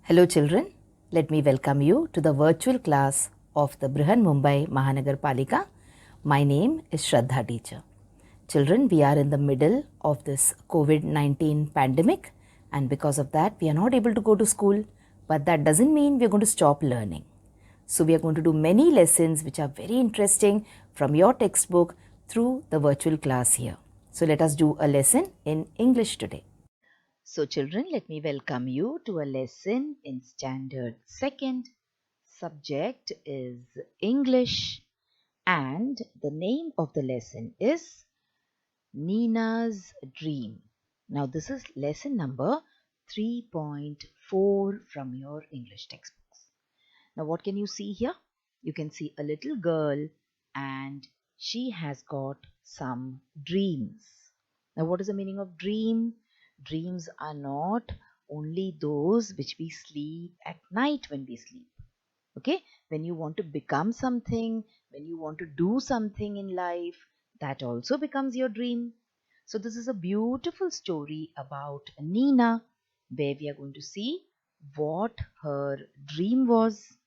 Hello children, let me welcome you to the virtual class of the Brihan Mumbai Mahanagar Palika. My name is Shraddha teacher. Children, we are in the middle of this COVID-19 pandemic, and because of that we are not able to go to school, but that doesn't mean we are going to stop learning. So we are going to do many lessons which are very interesting from your textbook through the virtual class here. So let us do a lesson in English today. So children, let me welcome you to a lesson in Standard 2nd. Subject is English and the name of the lesson is Nina's Dream. Now this is lesson number 3.4 from your English textbooks. Now what can you see here? You can see a little girl and she has got some dreams. Now what is the meaning of dream? Dreams are not only those which we sleep at night when we sleep. Okay, when you want to become something, when you want to do something in life, that also becomes your dream. So this is a beautiful story about Nina, where we are going to see what her dream was,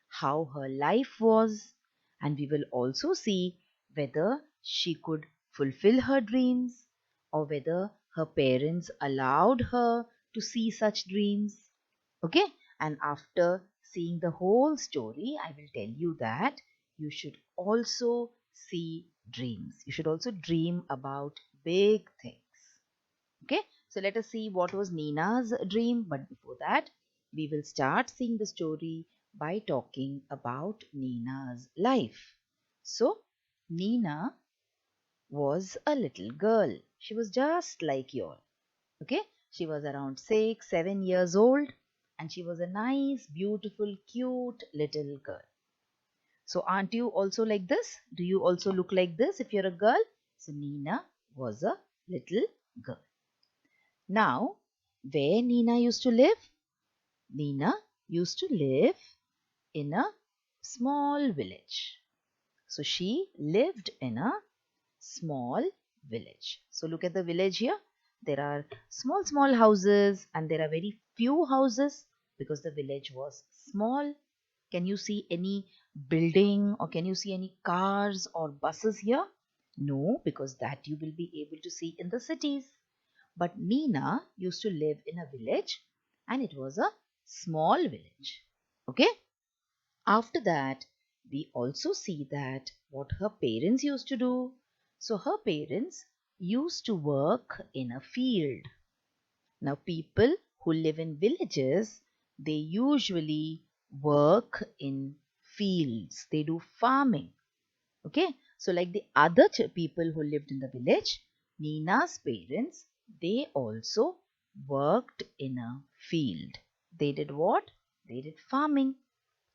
how her life was, and we will also see whether she could fulfill her dreams or whether her parents allowed her to see such dreams. Okay, and after seeing the whole story, I will tell you that you should also see dreams. You should also dream about big things. Okay, so let us see what was Nina's dream. But before that, we will start seeing the story by talking about Nina's life. So, Nina was a little girl. She was just like you all. Okay, she was around 6, 7 years old, and she was a nice, beautiful, cute little girl. So, aren't you also like this? Do you also look like this if you're a girl? So, Nina was a little girl. Now, where Nina used to live? Nina used to live in a small village. So she lived in a small village. So look at the village here. There are small houses and there are very few houses because the village was small. Can you see any building or can you see any cars or buses here? No, because that you will be able to see in the cities. But Nina used to live in a village and it was a small village. Okay. After that, we also see that what her parents used to do. So her parents used to work in a field. Now people who live in villages, they usually work in fields. They do farming. Okay. So like the other people who lived in the village, Nina's parents, they also worked in a field. They did what? They did farming.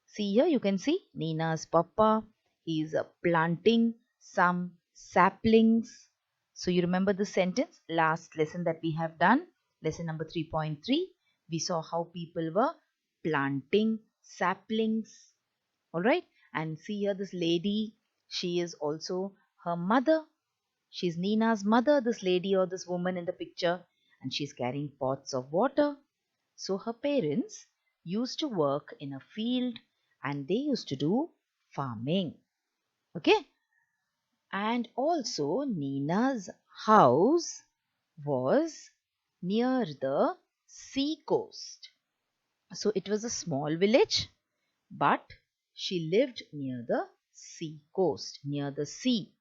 See here, you can see Nina's papa is planting some saplings. So you remember the sentence last lesson that we have done, lesson number 3.3. We saw how people were planting saplings. All right. And see here, this lady, she is also her mother. She's Nina's mother, this lady or this woman in the picture, and she's carrying pots of water. So her parents used to work in a field and they used to do farming. Okay. And also Nina's house was near the sea coast. So it was a small village, but she lived near the sea coast, near the sea.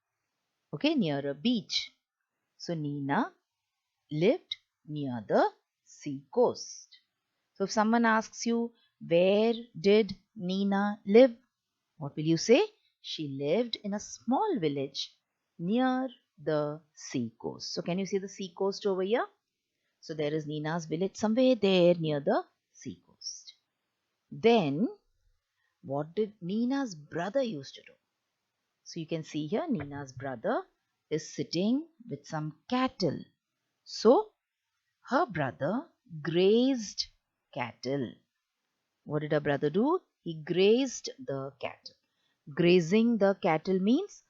Okay, near a beach. So Nina lived near the sea coast. So if someone asks you, where did Nina live? What will you say? She lived in a small village near the sea coast. So can you see the sea coast over here? So there is Nina's village somewhere there near the sea coast. Then what did Nina's brother used to do? So you can see here Nina's brother is sitting with some cattle. So her brother grazed cattle. What did her brother do? He grazed the cattle. Grazing the cattle means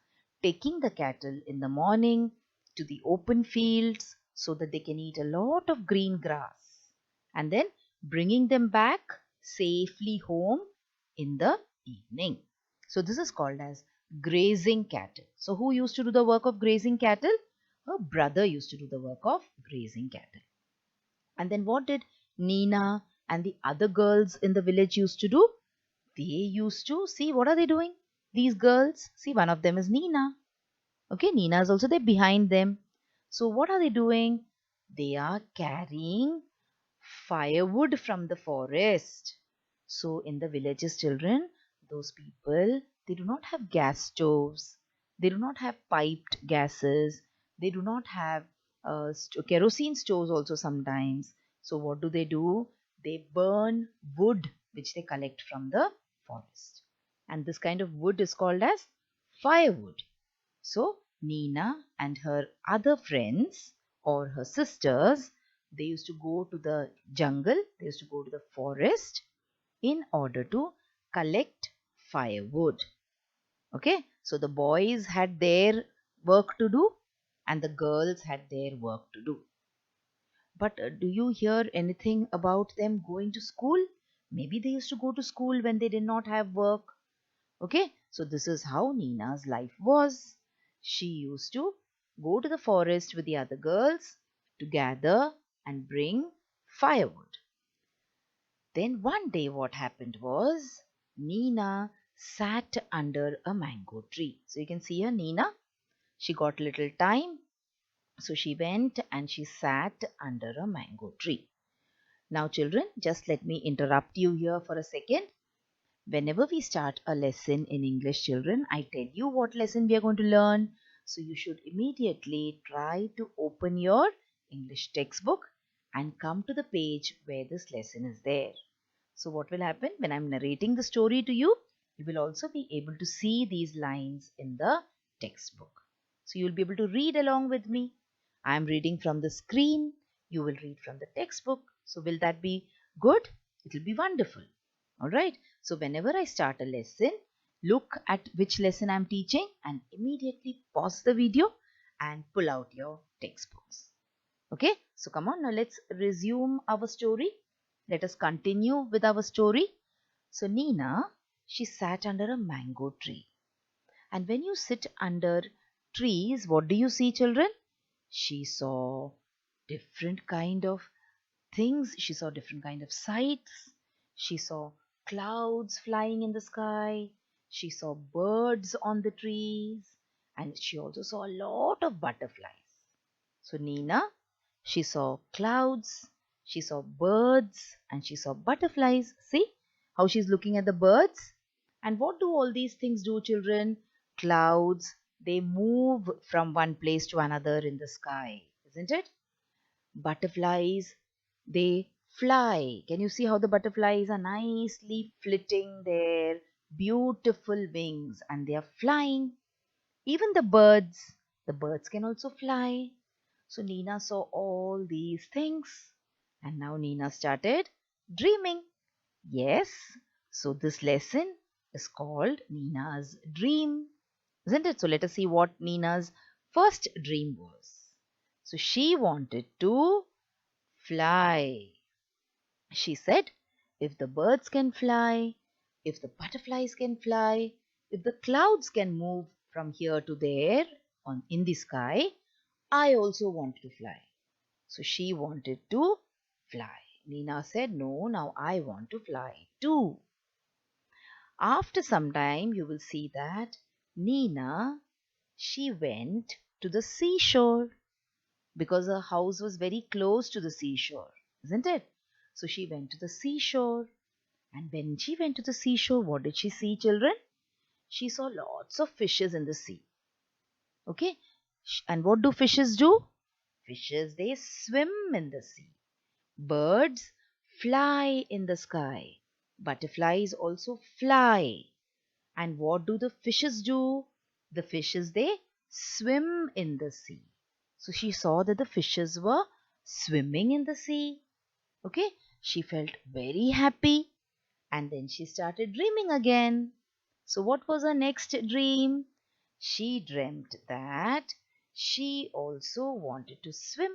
taking the cattle in the morning to the open fields so that they can eat a lot of green grass and then bringing them back safely home in the evening. So this is called as grazing cattle. So who used to do the work of grazing cattle? Her brother used to do the work of grazing cattle. And then what did Nina and the other girls in the village used to do? They used to see, what are they doing? These girls, see, one of them is Nina. Okay, Nina is also there behind them. So what are they doing? They are carrying firewood from the forest. So in the villages, children, those people, they do not have gas stoves. They do not have piped gases. They do not have kerosene stoves also sometimes. So what do? They burn wood which they collect from the forest. And this kind of wood is called as firewood. So Nina and her other friends or her sisters, they used to go to the jungle, they used to go to the forest in order to collect firewood. Okay, so the boys had their work to do and the girls had their work to do. But do you hear anything about them going to school? Maybe they used to go to school when they did not have work. Okay, so this is how Nina's life was. She used to go to the forest with the other girls to gather and bring firewood. Then one day, what happened was Nina sat under a mango tree. So you can see here, Nina, she got little time. So she went and she sat under a mango tree. Now, children, just let me interrupt you here for a second. Whenever we start a lesson in English, children, I tell you what lesson we are going to learn. So you should immediately try to open your English textbook and come to the page where this lesson is there. So what will happen when I'm narrating the story to you? You will also be able to see these lines in the textbook. So you'll be able to read along with me. I'm reading from the screen. You will read from the textbook. So will that be good? It will be wonderful. Alright, so whenever I start a lesson, look at which lesson I'm teaching and immediately pause the video and pull out your textbooks. Okay, so come on, now let's resume our story. Let us continue with our story. So Nina, she sat under a mango tree. And when you sit under trees, what do you see, children? She saw different kind of things. She saw different kind of sights. She saw clouds flying in the sky. She saw birds on the trees. And she also saw a lot of butterflies. So Nina, she saw clouds, she saw birds, and she saw butterflies. See how she's looking at the birds? And what do all these things do, children? Clouds, they move from one place to another in the sky, isn't it? Butterflies, they fly. Can you see how the butterflies are nicely flitting their beautiful wings and they are flying? Even the birds can also fly. So Nina saw all these things and now Nina started dreaming. Yes, so this lesson is called Nina's dream, isn't it? So let us see what Nina's first dream was. So she wanted to fly. She said, if the birds can fly, if the butterflies can fly, if the clouds can move from here to there in the sky, I also want to fly. So she wanted to fly. Nina said, no, now I want to fly too. After some time, you will see that Nina, she went to the seashore because her house was very close to the seashore, isn't it? So she went to the seashore. And when she went to the seashore, what did she see, children? She saw lots of fishes in the sea. Okay? And what do fishes do? Fishes, they swim in the sea. Birds fly in the sky. Butterflies also fly. And what do the fishes do? The fishes, they swim in the sea. So she saw that the fishes were swimming in the sea. Okay? She felt very happy. And then she started dreaming again. So what was her next dream? She dreamt that she also wanted to swim.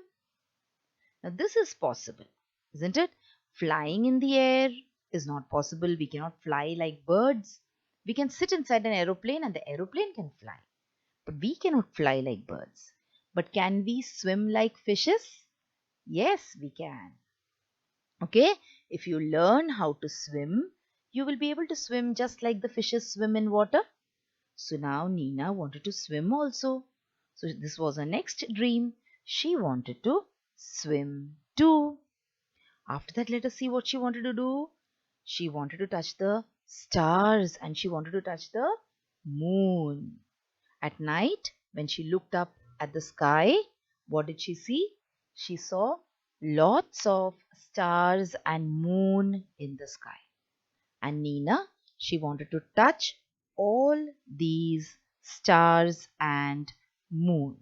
Now this is possible, isn't it? Flying in the air is not possible. We cannot fly like birds. We can sit inside an aeroplane and the aeroplane can fly. But we cannot fly like birds. But can we swim like fishes? Yes, we can. Okay, if you learn how to swim, you will be able to swim just like the fishes swim in water. So now Nina wanted to swim also. So this was her next dream. She wanted to swim too. After that, let us see what she wanted to do. She wanted to touch the stars and she wanted to touch the moon. At night, when she looked up at the sky, what did she see? She saw lots of stars and moon in the sky. And Nina, she wanted to touch all these stars and moon.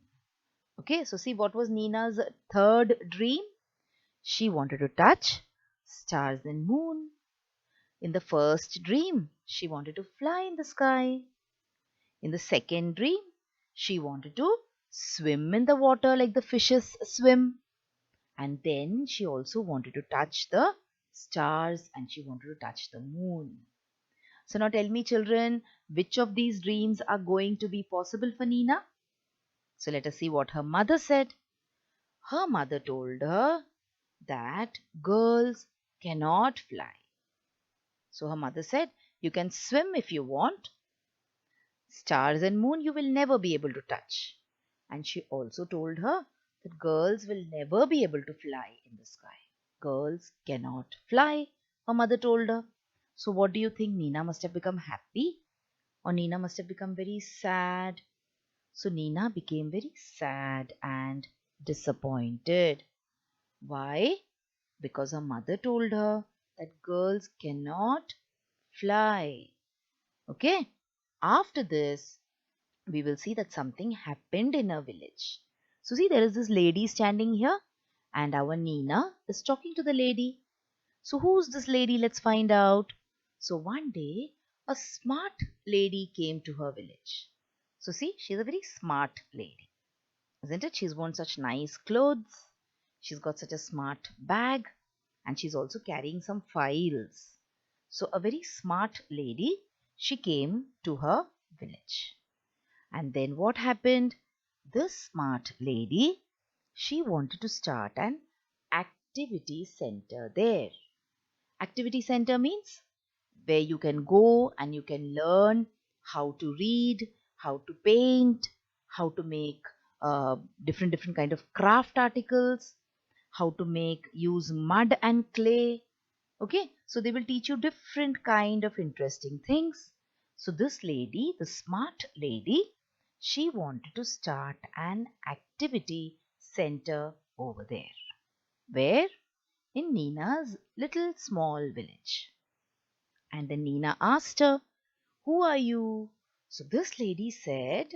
Okay, so see what was Nina's third dream? She wanted to touch stars and moon. In the first dream, she wanted to fly in the sky. In the second dream, she wanted to swim in the water like the fishes swim. And then she also wanted to touch the stars and she wanted to touch the moon. So now tell me, children, which of these dreams are going to be possible for Nina? So let us see what her mother said. Her mother told her that girls cannot fly. So her mother said, you can swim if you want. Stars and moon you will never be able to touch. And she also told her that girls will never be able to fly in the sky. Girls cannot fly, her mother told her. So what do you think? Nina must have become happy? Or Nina must have become very sad? So Nina became very sad and disappointed. Why? Because her mother told her that girls cannot fly. Okay? After this, we will see that something happened in a village. So see, there is this lady standing here and our Nina is talking to the lady. So who's this lady? Let's find out. So one day, a smart lady came to her village. So see, she's a very smart lady, isn't it? She's worn such nice clothes. She's got such a smart bag and she's also carrying some files. So a very smart lady, she came to her village. And then what happened? This smart lady, she wanted to start an activity center there. Activity center means where you can go and you can learn how to read, how to paint, how to make different kind of craft articles, how to make use mud and clay. Okay, so they will teach you different kind of interesting things. So this lady, the smart lady, she wanted to start an activity center over there. Where? In Nina's little small village. And then Nina asked her, who are you? So this lady said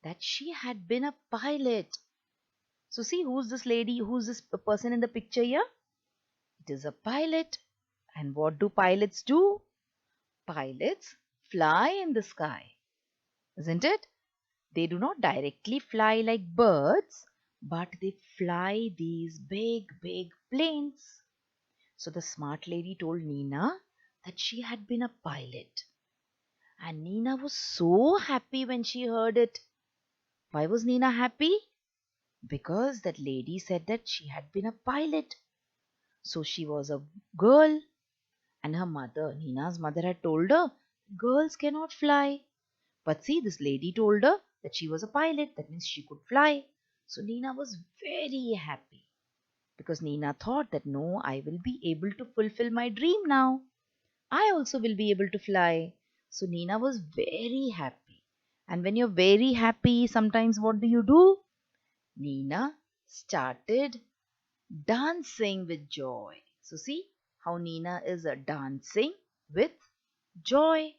that she had been a pilot. So see, who's this lady? Who's this person in the picture here? It is a pilot. And what do pilots do? Pilots fly in the sky, isn't it? They do not directly fly like birds, but they fly these big planes. So the smart lady told Nina that she had been a pilot. And Nina was so happy when she heard it. Why was Nina happy? Because that lady said that she had been a pilot. So she was a girl. And her mother, Nina's mother, had told her, girls cannot fly. But see, this lady told her that she was a pilot. That means she could fly. So Nina was very happy. Because Nina thought that no, I will be able to fulfill my dream now. I also will be able to fly. So Nina was very happy. And when you're very happy, sometimes what do? Nina started dancing with joy. So see how Nina is dancing with joy.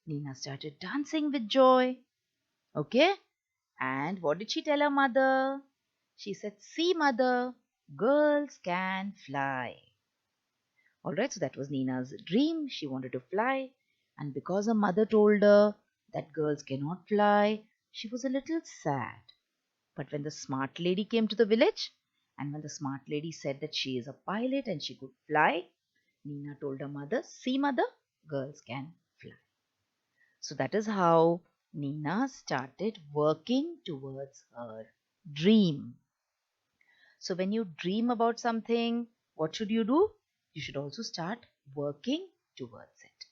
Nina started dancing with joy. Okay? And what did she tell her mother? She said, see, mother, girls can fly. Alright, so that was Nina's dream. She wanted to fly. And because her mother told her that girls cannot fly, she was a little sad. But when the smart lady came to the village And when the smart lady said that she is a pilot and she could fly, Nina told her mother, "See, mother, girls can fly." So that is how Nina started working towards her dream. So when you dream about something, what should you do? You should also start working towards it.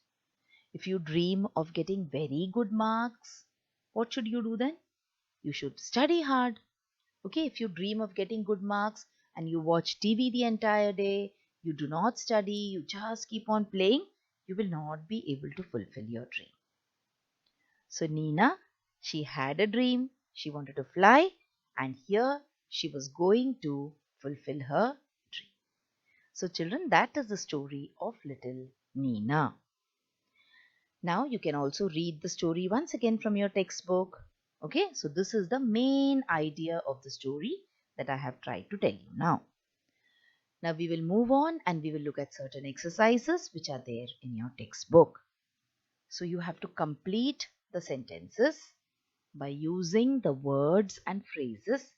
If you dream of getting very good marks, what should you do then? You should study hard. Okay, if you dream of getting good marks and you watch TV the entire day, you do not study, you just keep on playing, you will not be able to fulfill your dream. So Nina, she had a dream, she wanted to fly, and here she was going to fulfill her dream. So children, that is the story of little Nina. Now you can also read the story once again from your textbook. Okay, so this is the main idea of the story that I have tried to tell you now. Now we will move on and we will look at certain exercises which are there in your textbook. So you have to complete the sentences by using the words and phrases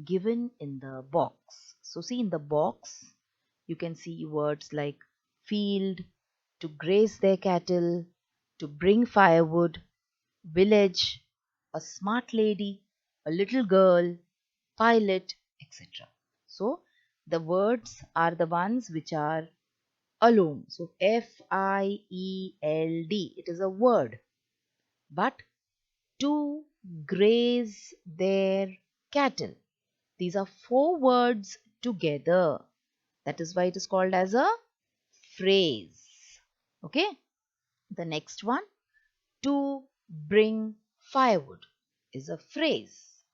given in the box. So see, in the box you can see words like field, to graze their cattle, to bring firewood, village, a smart lady, a little girl, pilot, etc. So the words are the ones which are alone. So F-I-E-L-D, it is a word. But to graze their cattle, these are four words together. That is why it is called as a phrase. Okay. The next one, to bring firewood, is a phrase.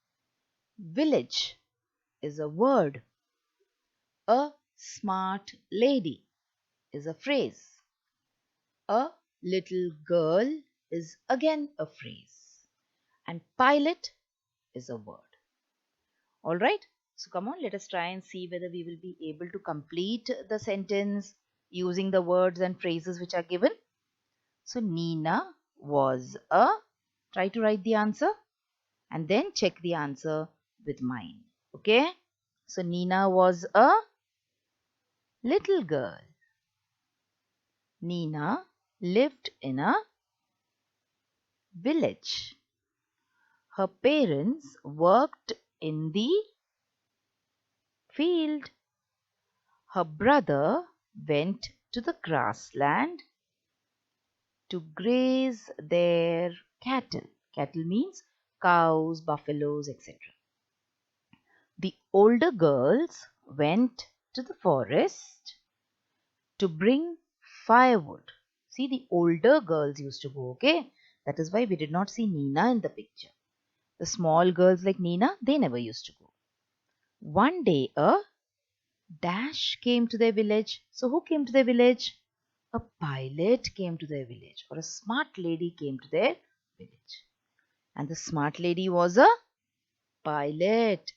Village is a word. A smart lady is a phrase. A little girl is again a phrase. And pilot is a word. Alright, so come on, let us try and see whether we will be able to complete the sentence using the words and phrases which are given. So Nina was a, try to write the answer and then check the answer with mine. Okay, so Nina was a little girl. Nina lived in a village. Her parents worked in the field. Her brother went to the grassland to graze their cattle. Cattle means cows, buffaloes, etc. The older girls went to the forest to bring firewood. See, the older girls used to go, okay? That is why we did not see Nina in the picture. The small girls like Nina, they never used to go. One day, a dash came to their village. So, who came to their village? A pilot came to their village, or a smart lady came to their village. And the smart lady was a pilot.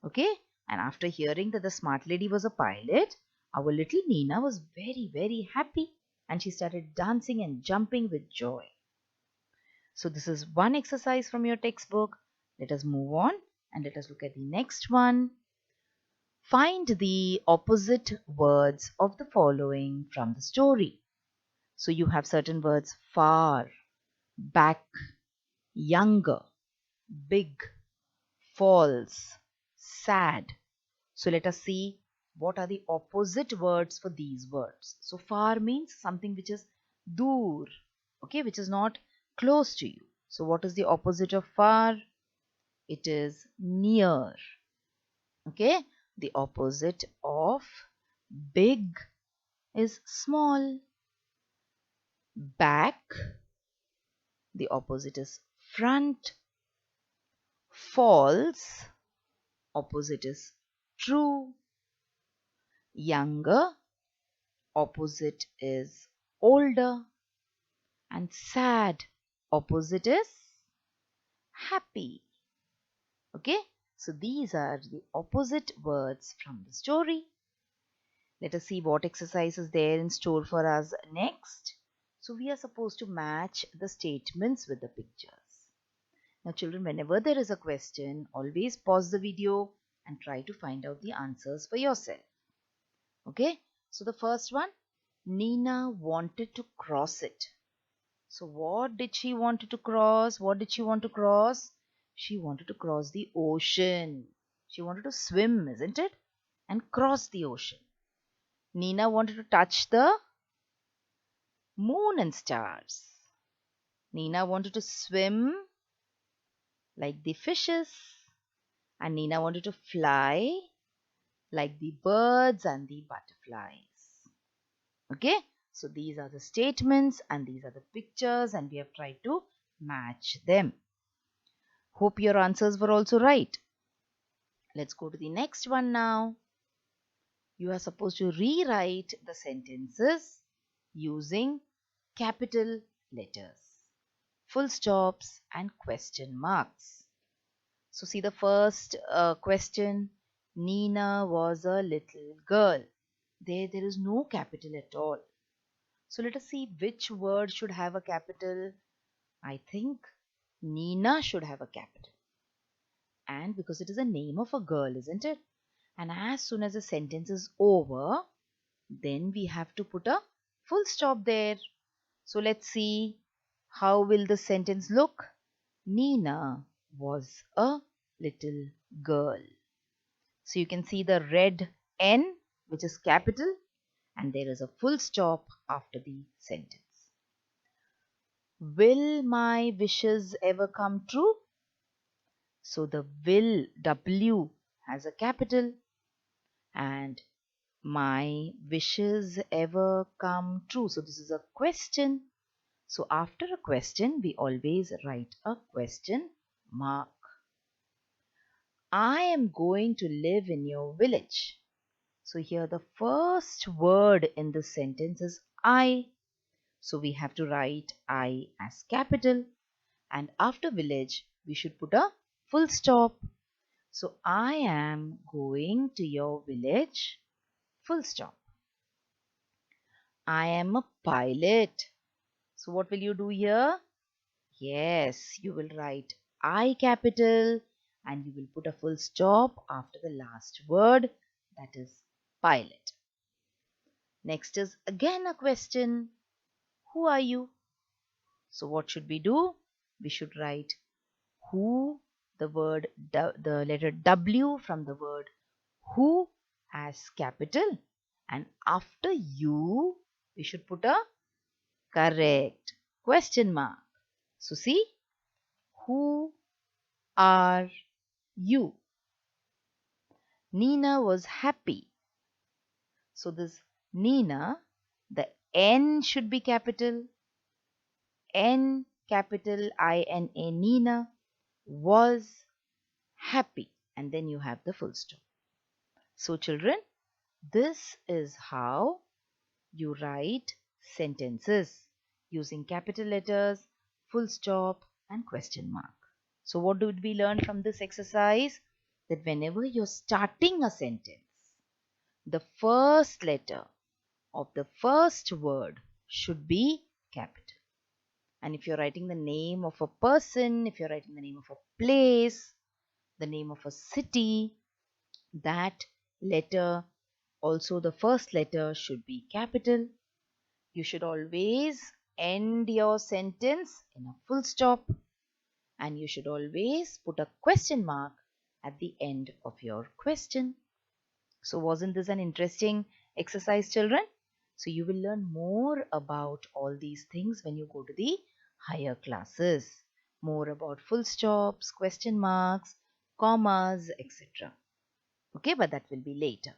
Okay? And after hearing that the smart lady was a pilot, our little Nina was very, very happy and she started dancing and jumping with joy. So, this is one exercise from your textbook. Let us move on and let us look at the next one. Find the opposite words of the following from the story. So, you have certain words: far, back, younger, big, false, sad. So let us see what are the opposite words for these words. So far means something which is dur, okay, which is not close to you. So what is the opposite of far? It is near. Okay, the opposite of big is small. Back, the opposite is front. False, opposite is true. Younger, opposite is older. And sad, opposite is happy. Okay, so these are the opposite words from the story. Let us see what exercise is there in store for us next. So we are supposed to match the statements with the pictures. Now children, whenever there is a question, always pause the video and try to find out the answers for yourself. Okay, so the first one, Nina wanted to cross it. So what did she want to cross? What did she want to cross? She wanted to cross the ocean. She wanted to swim, isn't it? And cross the ocean. Nina wanted to touch the moon and stars. Nina wanted to swim like the fishes. And Nina wanted to fly like the birds and the butterflies. Okay, so these are the statements and these are the pictures, and we have tried to match them. Hope your answers were also right. Let's go to the next one now. You are supposed to rewrite the sentences using capital letters, full stops, and question marks. So see the first question. Nina was a little girl. There is no capital at all. So let us see which word should have a capital. I think Nina should have a capital. And because it is a name of a girl, isn't it? And as soon as the sentence is over, then we have to put a full stop there. So let's see, how will the sentence look? Nina was a little girl. So you can see the red N, which is capital, and there is a full stop after the sentence. Will my wishes ever come true? So the will, W, has a capital, and my wishes ever come true. So this is a question. So after a question, we always write a question mark. I am going to live in your village. So here the first word in the sentence is I. So we have to write I as capital, and after village we should put a full stop. So I am going to your village, full stop. I am a pilot. So what will you do here? Yes, you will write I capital and you will put a full stop after the last word, that is pilot. Next is again a question. Who are you? So what should we do? We should write who, the letter W from the word who as capital, and after you we should put a correct question mark. So see, who are you? Nina was happy. So this Nina, the N should be capital. N capital I-N-A, Nina was happy. And then you have the full stop. So children, this is how you write sentences using capital letters, full stop, and question mark. So what did we learn from this exercise? That whenever you're starting a sentence, the first letter of the first word should be capital. And if you're writing the name of a person, if you're writing the name of a place, the name of a city, that letter, also the first letter, should be capital. You should always end your sentence in a full stop, and you should always put a question mark at the end of your question. So wasn't this an interesting exercise, children? So you will learn more about all these things when you go to the higher classes. More about full stops, question marks, commas, etc. Okay, but that will be later.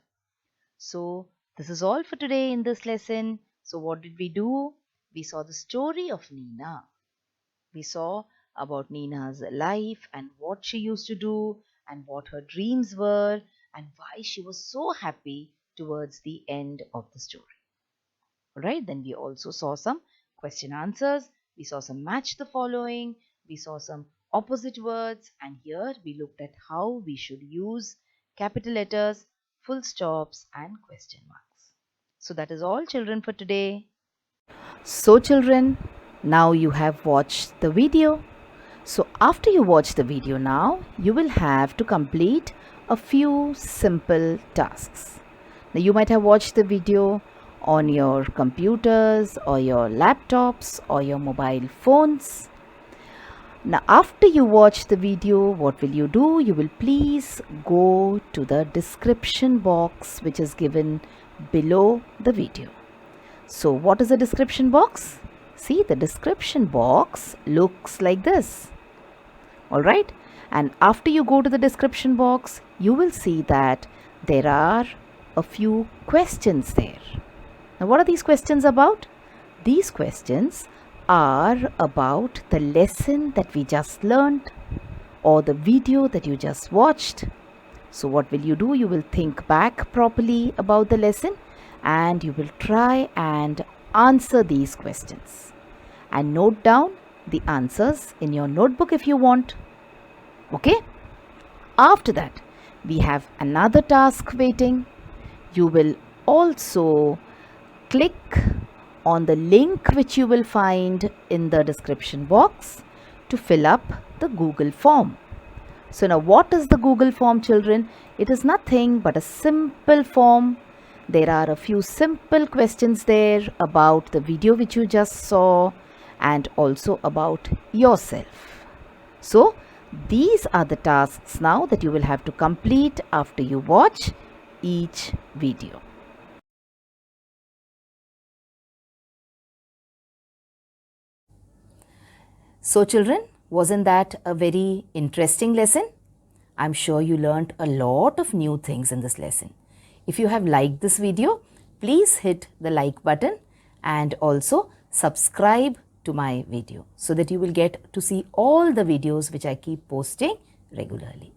So this is all for today in this lesson. So what did we do? We saw the story of Nina. We saw about Nina's life and what she used to do and what her dreams were and why she was so happy towards the end of the story. Alright, then we also saw some question answers. We saw some match the following. We saw some opposite words, and here we looked at how we should use capital letters, full stops, and question marks. So that is all, children, for today. So children, now you have watched the video. So after you watch the video now, you will have to complete a few simple tasks. Now you might have watched the video on your computers or your laptops or your mobile phones. Now after you watch the video, what will you do? You will please go to the description box which is given below the video. So what is the description box? See, the description box looks like this. Alright, and after you go to the description box, you will see that there are a few questions there. Now what are these questions about? These questions are about the lesson that we just learned or the video that you just watched. So what will you do? You will think back properly about the lesson and you will try and answer these questions and note down the answers in your notebook if you want. Okay? After that, we have another task waiting. You will also click on the link which you will find in the description box to fill up the Google form. So now what is the Google form, children? It is nothing but a simple form. There are a few simple questions there about the video which you just saw and also about yourself. So these are the tasks now that you will have to complete after you watch each video. So children, wasn't that a very interesting lesson? I'm sure you learnt a lot of new things in this lesson. If you have liked this video, please hit the like button and also subscribe to my video so that you will get to see all the videos which I keep posting regularly.